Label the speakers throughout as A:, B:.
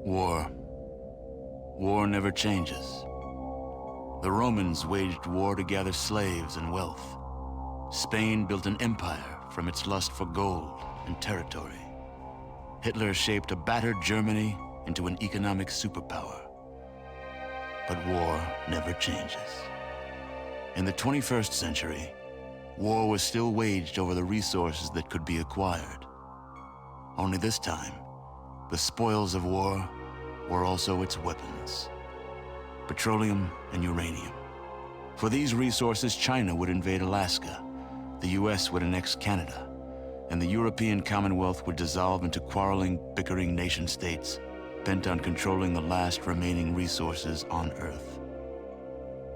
A: War. War never changes. The Romans waged war to gather slaves and wealth. Spain built an empire from its lust for gold and territory. Hitler shaped a battered Germany into an economic superpower. But war never changes. In the 21st century, war was still waged over the resources that could be acquired. Only this time, the spoils of war were also its weapons: petroleum and uranium. For these resources, China would invade Alaska, the US would annex Canada, and the European Commonwealth would dissolve into quarreling, bickering nation-states bent on controlling the last remaining resources on Earth.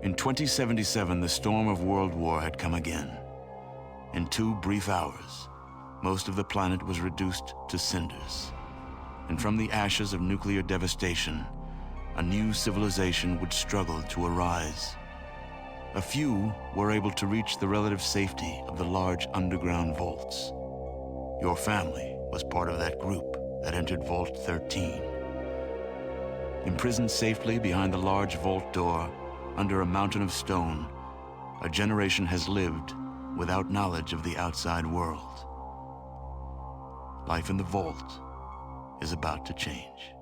A: In 2077, the storm of World War had come again. In 2 brief hours, most of the planet was reduced to cinders. And from the ashes of nuclear devastation, a new civilization would struggle to arise. A few were able to reach the relative safety of the large underground vaults. Your family was part of that group that entered Vault 13. Imprisoned safely behind the large vault door, under a mountain of stone, a generation has lived without knowledge of the outside world. Life in the vault is about to change.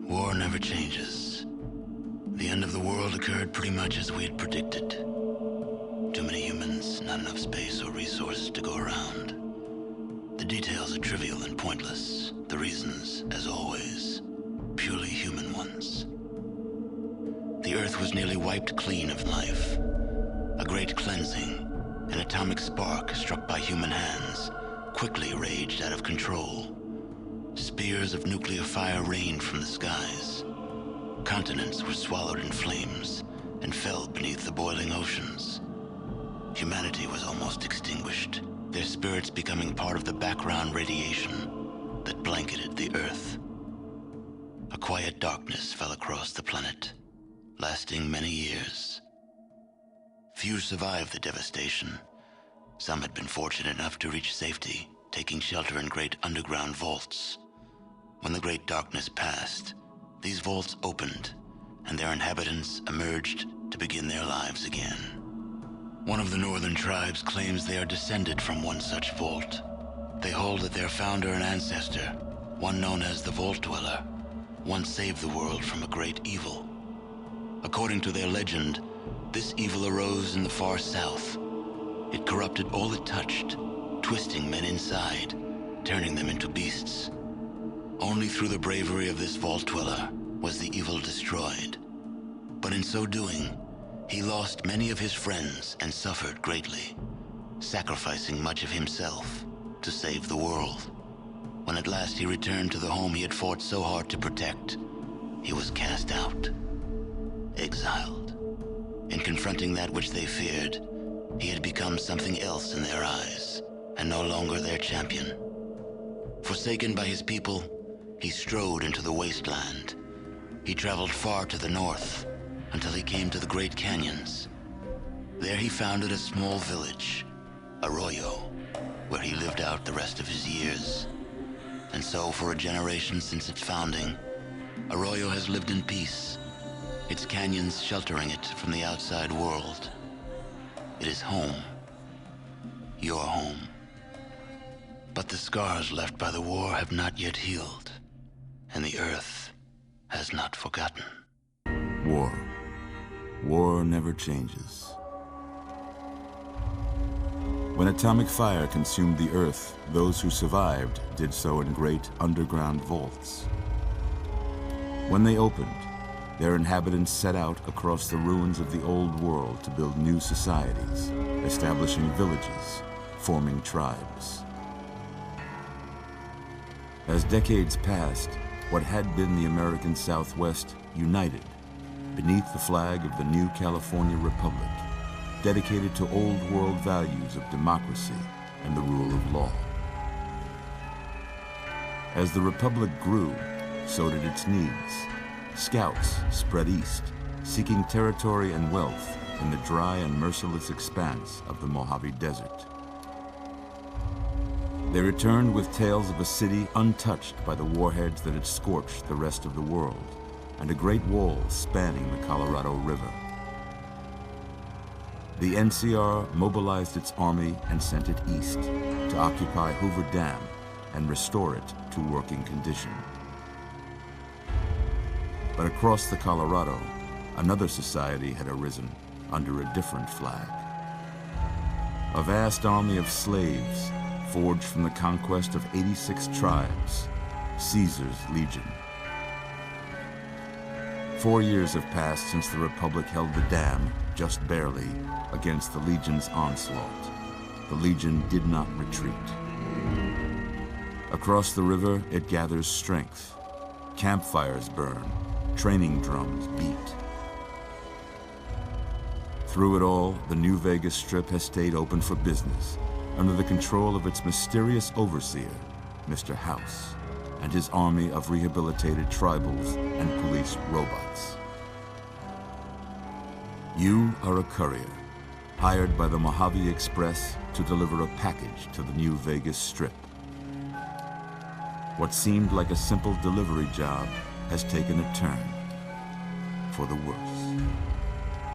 A: War never changes. The end of the world occurred pretty much as we had predicted. Too many humans, not enough space or resources to go around. The details are trivial and pointless. The reasons, as always, purely human ones. The Earth was nearly wiped clean of life. A great cleansing, an atomic spark struck by human hands, quickly raged out of control. Spears of nuclear fire rained from the skies. Continents were swallowed in flames and fell beneath the boiling oceans. Humanity was almost extinguished, their spirits becoming part of the background radiation that blanketed the Earth. A quiet darkness fell across the planet, lasting many years. Few survived the devastation. Some had been fortunate enough to reach safety, taking shelter in great underground vaults. When the great darkness passed, these vaults opened, and their inhabitants emerged to begin their lives again. One of the northern tribes claims they are descended from one such vault. They hold that their founder and ancestor, one known as the Vault Dweller, once saved the world from a great evil. According to their legend, this evil arose in the far south. It corrupted all it touched, twisting men inside, turning them into beasts. Only through the bravery of this Vault Dweller was the evil destroyed. But in so doing, he lost many of his friends and suffered greatly, sacrificing much of himself to save the world. When at last he returned to the home he had fought so hard to protect, he was cast out, exiled. In confronting that which they feared, he had become something else in their eyes, and no longer their champion. Forsaken by his people, he strode into the wasteland. He traveled far to the north, until he came to the Great Canyons. There he founded a small village, Arroyo, where he lived out the rest of his years. And so, for a generation since its founding, Arroyo has lived in peace, its canyons sheltering it from the outside world. It is home, your home. But the scars left by the war have not yet healed, and the Earth has not forgotten. War never changes. When atomic fire consumed the Earth, those who survived did so in great underground vaults. When they opened, their inhabitants set out across the ruins of the old world to build new societies, establishing villages, forming tribes. As decades passed, what had been the American Southwest united beneath the flag of the new California Republic, dedicated to old world values of democracy and the rule of law. As the Republic grew, so did its needs. Scouts spread east, seeking territory and wealth in the dry and merciless expanse of the Mojave Desert.
B: They returned with tales of a city untouched by the warheads that had scorched the rest of the world, and a great wall spanning the Colorado River. The NCR mobilized its army and sent it east to occupy Hoover Dam and restore it to working condition. But across the Colorado, another society had arisen under a different flag. A vast army of slaves forged from the conquest of 86 tribes, Caesar's Legion. 4 years have passed since the Republic held the dam, just barely, against the Legion's onslaught. The Legion did not retreat. Across the river, it gathers strength. Campfires burn, training drums beat. Through it all, the New Vegas Strip has stayed open for business, under the control of its mysterious overseer, Mr. House, and his army of rehabilitated tribals and police robots. You are a courier, hired by the Mojave Express to deliver a package to the New Vegas Strip. What seemed like a simple delivery job has taken a turn for the worse.